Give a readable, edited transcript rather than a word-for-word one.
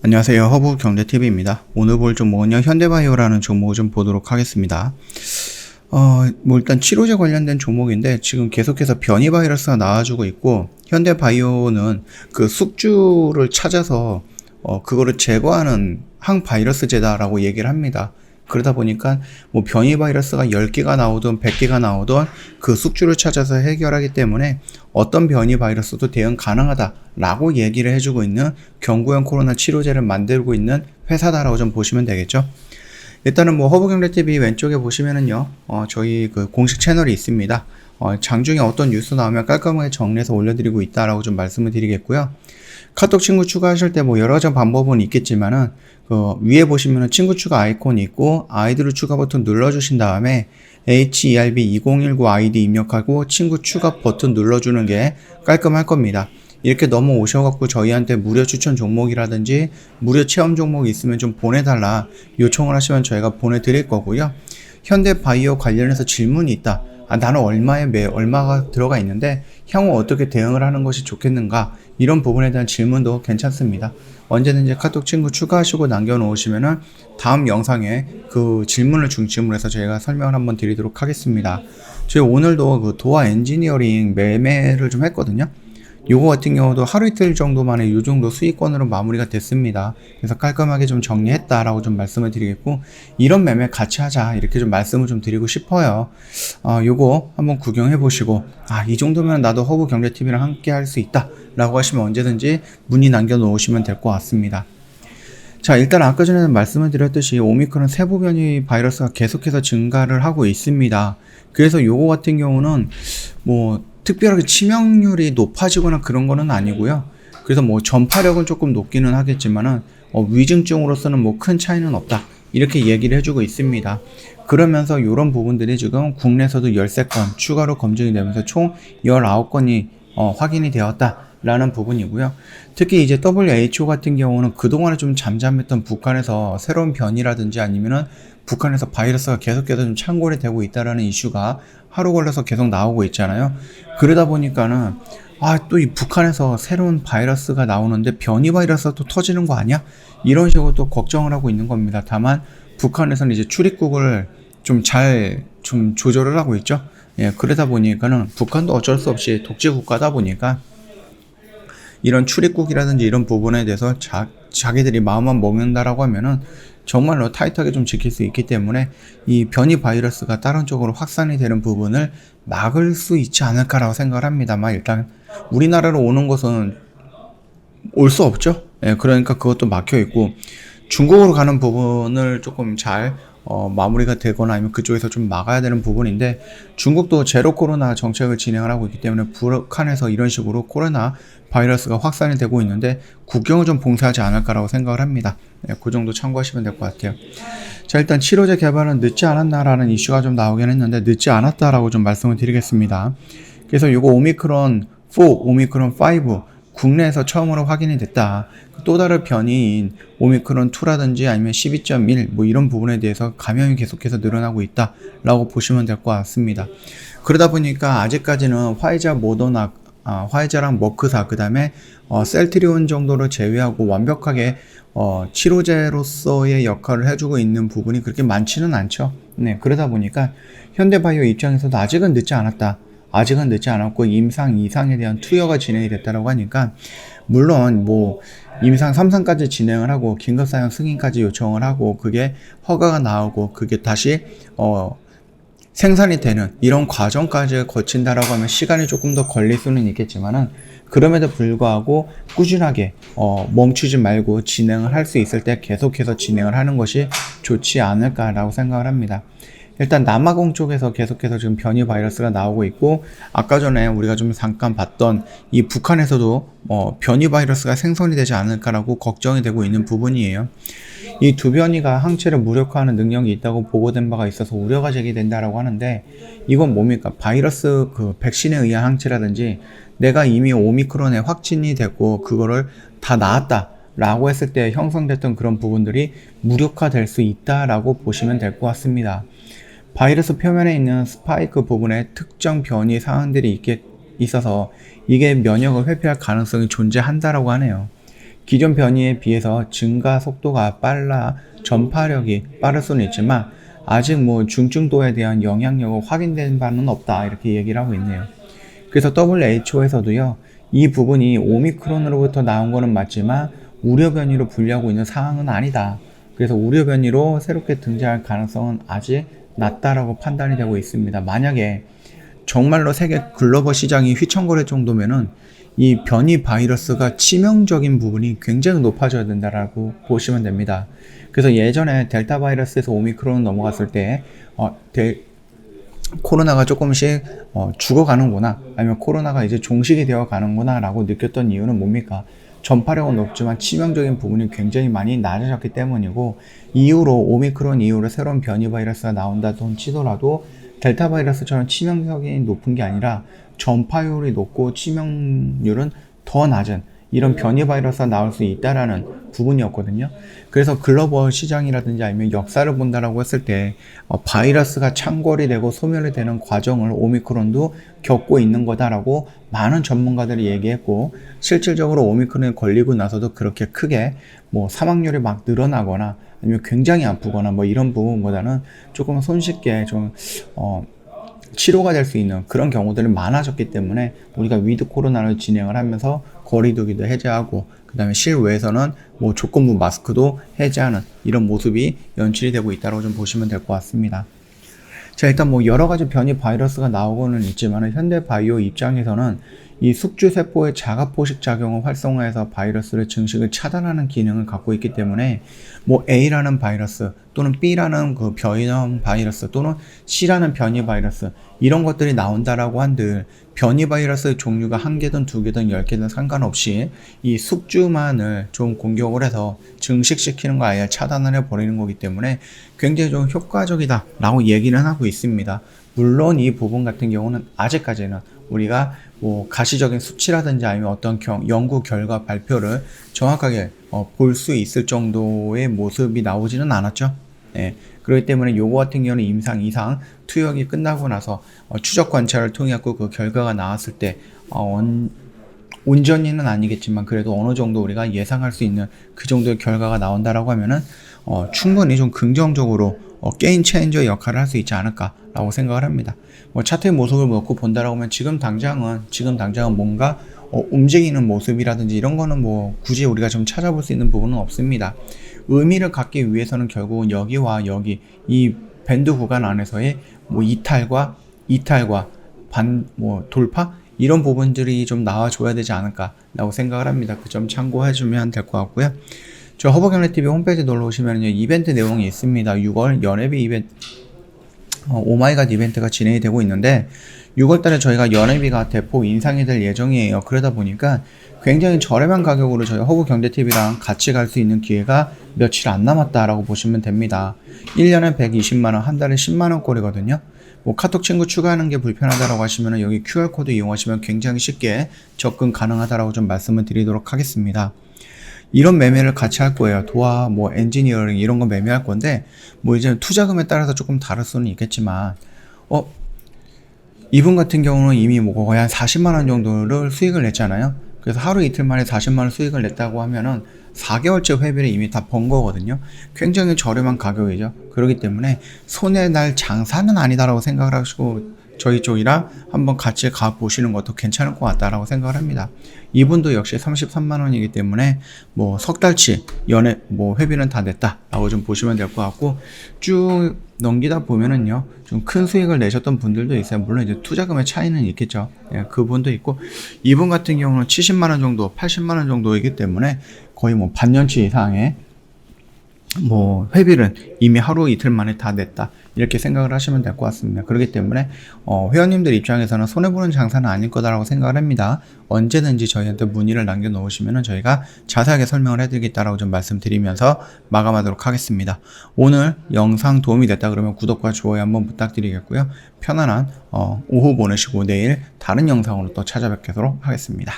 안녕하세요. 허브경제TV입니다. 오늘 볼 종목은요, 현대바이오라는 종목을 좀 보도록 하겠습니다. 일단 치료제 관련된 종목인데, 지금 계속해서 변이 바이러스가 나와주고 있고, 현대바이오는 그 숙주를 찾아서, 그거를 제거하는 항바이러스제다라고 얘기를 합니다. 그러다 보니까 뭐 변이 바이러스가 10개가 나오든 100개가 나오든 그 숙주를 찾아서 해결하기 때문에 어떤 변이 바이러스도 대응 가능하다라고 얘기를 해주고 있는 경구형 코로나 치료제를 만들고 있는 회사다라고 좀 보시면 되겠죠. 일단은 뭐 허브경제TV 왼쪽에 보시면은요, 저희 그 공식 채널이 있습니다. 장중에 어떤 뉴스 나오면 깔끔하게 정리해서 올려드리고 있다라고 좀 말씀을 드리겠고요. 카톡 친구 추가하실 때 뭐 여러 가지 방법은 있겠지만은 그 위에 보시면은 친구 추가 아이콘이 있고 아이디로 추가 버튼 눌러주신 다음에 HERB2019 아이디 입력하고 친구 추가 버튼 눌러주는 게 깔끔할 겁니다. 이렇게 넘어오셔갖고 저희한테 무료 추천 종목이라든지 무료 체험 종목이 있으면 좀 보내달라 요청을 하시면 저희가 보내드릴 거고요. 현대바이오 관련해서 질문이 있다. 나는 얼마가 들어가 있는데 향후 어떻게 대응을 하는 것이 좋겠는가, 이런 부분에 대한 질문도 괜찮습니다. 언제든지 카톡 친구 추가하시고 남겨놓으시면은 다음 영상에 그 질문을 중심으로 해서 저희가 설명을 한번 드리도록 하겠습니다. 저희 오늘도 그 도화 엔지니어링 매매를 좀 했거든요. 요거 같은 경우도 하루 이틀 정도 만에 요 정도 수익권으로 마무리가 됐습니다. 그래서 깔끔하게 좀 정리했다라고 좀 말씀을 드리겠고, 이런 매매 같이 하자 이렇게 좀 말씀을 좀 드리고 싶어요. 요거 한번 구경해 보시고, 이 정도면 나도 허브경제TV랑 함께 할 수 있다 라고 하시면 언제든지 문의 남겨 놓으시면 될 것 같습니다. 자, 일단 아까 전에 말씀을 드렸듯이 오미크론 세부 변이 바이러스가 계속해서 증가를 하고 있습니다. 그래서 요거 같은 경우는 뭐 특별하게 치명률이 높아지거나 그런 거는 아니고요. 그래서 뭐 전파력은 조금 높기는 하겠지만은 위중증으로서는 뭐 큰 차이는 없다, 이렇게 얘기를 해주고 있습니다. 그러면서 이런 부분들이 지금 국내에서도 13건 추가로 검증이 되면서 총 19건이 확인이 되었다라는 부분이고요. 특히 이제 WHO 같은 경우는 그동안에 좀 잠잠했던 북한에서 새로운 변이라든지 아니면은 북한에서 바이러스가 계속해서 좀 창궐이 되고 있다라는 이슈가 하루 걸려서 계속 나오고 있잖아요. 그러다 보니까는 또 이 북한에서 새로운 바이러스가 나오는데 변이 바이러스가 또 터지는 거 아니야? 이런 식으로 또 걱정을 하고 있는 겁니다. 다만 북한에서는 이제 출입국을 좀 잘 조절을 하고 있죠. 예, 그러다 보니까는 북한도 어쩔 수 없이 독재 국가다 보니까 이런 출입국이라든지 이런 부분에 대해서 자기들이 마음만 먹는다라고 하면은 정말로 타이트하게 좀 지킬 수 있기 때문에 이 변이 바이러스가 다른 쪽으로 확산이 되는 부분을 막을 수 있지 않을까라고 생각을 합니다만, 일단 우리나라로 오는 것은 올 수 없죠. 예, 그러니까 그것도 막혀 있고, 중국으로 가는 부분을 조금 잘 마무리가 되거나 아니면 그쪽에서 좀 막아야 되는 부분인데, 중국도 제로 코로나 정책을 진행을 하고 있기 때문에 북한에서 이런 식으로 코로나 바이러스가 확산이 되고 있는데 국경을 좀 봉쇄하지 않을까라고 생각을 합니다. 네, 그 정도 참고하시면 될 것 같아요. 자, 일단 치료제 개발은 늦지 않았나라는 이슈가 좀 나오긴 했는데 늦지 않았다라고 좀 말씀을 드리겠습니다. 그래서 요거 오미크론 4, 오미크론 5 국내에서 처음으로 확인이 됐다. 또 다른 변이인 오미크론 2라든지 아니면 12.1 뭐 이런 부분에 대해서 감염이 계속해서 늘어나고 있다라고 보시면 될 것 같습니다. 그러다 보니까 아직까지는 화이자, 모더나, 화이자랑 머크사, 그 다음에 셀트리온 정도를 제외하고 완벽하게 치료제로서의 역할을 해주고 있는 부분이 그렇게 많지는 않죠. 네, 그러다 보니까 현대바이오 입장에서도 아직은 늦지 않았다. 아직은 늦지 않았고 임상 2상에 대한 투여가 진행이 됐다고 하니까, 물론 뭐 임상 3상까지 진행을 하고 긴급사용 승인까지 요청을 하고 그게 허가가 나오고 그게 다시 생산이 되는 이런 과정까지 거친다라고 하면 시간이 조금 더 걸릴 수는 있겠지만은, 그럼에도 불구하고 꾸준하게 멈추지 말고 진행을 할 수 있을 때 계속해서 진행을 하는 것이 좋지 않을까라고 생각을 합니다. 일단 남아공 쪽에서 계속해서 지금 변이 바이러스가 나오고 있고, 아까 전에 우리가 좀 잠깐 봤던 이 북한에서도 변이 바이러스가 생성이 되지 않을까라고 걱정이 되고 있는 부분이에요. 이 두 변이가 항체를 무력화하는 능력이 있다고 보고된 바가 있어서 우려가 제기된다라고 하는데, 이건 뭡니까? 바이러스 그 백신에 의한 항체라든지 내가 이미 오미크론에 확진이 됐고 그거를 다 나았다 라고 했을 때 형성됐던 그런 부분들이 무력화될 수 있다라고 보시면 될 것 같습니다. 바이러스 표면에 있는 스파이크 부분에 특정 변이 사항들이 있어서 이게 면역을 회피할 가능성이 존재한다라고 하네요. 기존 변이에 비해서 증가 속도가 빨라 전파력이 빠를 수는 있지만 아직 뭐 중증도에 대한 영향력은 확인된 바는 없다 이렇게 얘기를 하고 있네요. 그래서 WHO에서도요, 이 부분이 오미크론으로부터 나온 거는 맞지만 우려 변이로 분류하고 있는 상황은 아니다. 그래서 우려 변이로 새롭게 등장할 가능성은 아직 낮다라고 판단이 되고 있습니다. 만약에 정말로 세계 글로벌 시장이 휘청거릴 정도면은 이 변이 바이러스가 치명적인 부분이 굉장히 높아져야 된다라고 보시면 됩니다. 그래서 예전에 델타 바이러스에서 오미크론 넘어갔을 때 코로나가 조금씩 죽어가는구나, 아니면 코로나가 이제 종식이 되어 가는구나 라고 느꼈던 이유는 뭡니까? 전파력은 높지만 치명적인 부분이 굉장히 많이 낮아졌기 때문이고, 이후로 오미크론 이후로 새로운 변이 바이러스가 나온다던 치더라도 델타 바이러스처럼 치명력이 높은 게 아니라 전파율이 높고 치명률은 더 낮은 이런 변이 바이러스가 나올 수 있다라는 부분이었거든요. 그래서 글로벌 시장이라든지 아니면 역사를 본다라고 했을 때 바이러스가 창궐이 되고 소멸이 되는 과정을 오미크론도 겪고 있는 거다라고 많은 전문가들이 얘기했고, 실질적으로 오미크론에 걸리고 나서도 그렇게 크게 뭐 사망률이 막 늘어나거나 아니면 굉장히 아프거나 뭐 이런 부분보다는 조금 손쉽게 좀 치료가 될 수 있는 그런 경우들이 많아졌기 때문에 우리가 위드 코로나를 진행을 하면서 거리두기도 해제하고, 그 다음에 실외에서는 뭐 조건부 마스크도 해제하는 이런 모습이 연출이 되고 있다고 좀 보시면 될 것 같습니다. 자, 일단 뭐 여러 가지 변이 바이러스가 나오고는 있지만 현대 바이오 입장에서는 이 숙주세포의 자가포식 작용을 활성화해서 바이러스를 증식을 차단하는 기능을 갖고 있기 때문에 뭐 A라는 바이러스 또는 B라는 그 변이형 바이러스 또는 C라는 변이 바이러스 이런 것들이 나온다라고 한들 변이 바이러스의 종류가 1개든 2개든 10개든 상관없이 이 숙주만을 좀 공격을 해서 증식시키는 거 아예 차단을 해버리는 거기 때문에 굉장히 좀 효과적이다 라고 얘기는 하고 있습니다. 물론 이 부분 같은 경우는 아직까지는 우리가 뭐 가시적인 수치라든지 아니면 어떤 연구 결과 발표를 정확하게 볼 수 있을 정도의 모습이 나오지는 않았죠. 네. 그렇기 때문에 요거 같은 경우는 임상 이상 투여기 끝나고 나서 추적 관찰을 통해 그 결과가 나왔을 때 온전히는 아니겠지만 그래도 어느 정도 우리가 예상할 수 있는 그 정도의 결과가 나온다라고 하면은 충분히 좀 긍정적으로 게임 체인저 역할을 할 수 있지 않을까라고 생각을 합니다. 뭐 차트의 모습을 놓고 본다라고 하면 지금 당장은 뭔가 움직이는 모습이라든지 이런 거는 뭐 굳이 우리가 좀 찾아볼 수 있는 부분은 없습니다. 의미를 갖기 위해서는 결국은 여기와 여기 이 밴드 구간 안에서의 뭐 이탈과 돌파 이런 부분들이 좀 나와줘야 되지 않을까라고 생각을 합니다. 그 점 참고해주면 될 것 같고요. 저 허브경례TV 홈페이지 놀러 오시면요, 이벤트 내용이 있습니다. 6월 연회비 이벤트, 오마이갓 이벤트가 진행이 되고 있는데 6월달에 저희가 연회비가 대폭 인상이 될 예정이에요. 그러다 보니까 굉장히 저렴한 가격으로 저희 허브경제TV랑 같이 갈 수 있는 기회가 며칠 안 남았다라고 보시면 됩니다. 1년에 120만원, 한 달에 10만원 꼴이거든요. 뭐 카톡 친구 추가하는 게 불편하다라고 하시면 여기 QR코드 이용하시면 굉장히 쉽게 접근 가능하다라고 좀 말씀을 드리도록 하겠습니다. 이런 매매를 같이 할 거예요. 도화, 뭐 엔지니어링 이런 거 매매할 건데 뭐 이제 투자금에 따라서 조금 다를 수는 있겠지만 이분 같은 경우는 이미 뭐 거의 한 40만 원 정도를 수익을 냈잖아요. 그래서 하루 이틀 만에 40만 원 수익을 냈다고 하면은 4개월째 회비를 이미 다 번 거거든요. 굉장히 저렴한 가격이죠. 그렇기 때문에 손해 날 장사는 아니다라고 생각을 하시고 저희 쪽이랑 한번 같이 가보시는 것도 괜찮을 것 같다라고 생각을 합니다. 이분도 역시 33만 원이기 때문에 뭐 석 달치 회비는 다 냈다라고 좀 보시면 될 것 같고, 쭉 넘기다 보면은요 좀 큰 수익을 내셨던 분들도 있어요. 물론 이제 투자금의 차이는 있겠죠. 예, 그분도 있고, 이분 같은 경우는 70만 원 정도, 80만 원 정도이기 때문에 거의 뭐 반년치 이상의 뭐 회비를 이미 하루 이틀 만에 다 냈다 이렇게 생각을 하시면 될 것 같습니다. 그렇기 때문에 회원님들 입장에서는 손해보는 장사는 아닐 거다라고 생각을 합니다. 언제든지 저희한테 문의를 남겨놓으시면 저희가 자세하게 설명을 해드리겠다라고 좀 말씀드리면서 마감하도록 하겠습니다. 오늘 영상 도움이 됐다 그러면 구독과 좋아요 한번 부탁드리겠고요. 편안한 오후 보내시고 내일 다른 영상으로 또 찾아뵙도록 하겠습니다.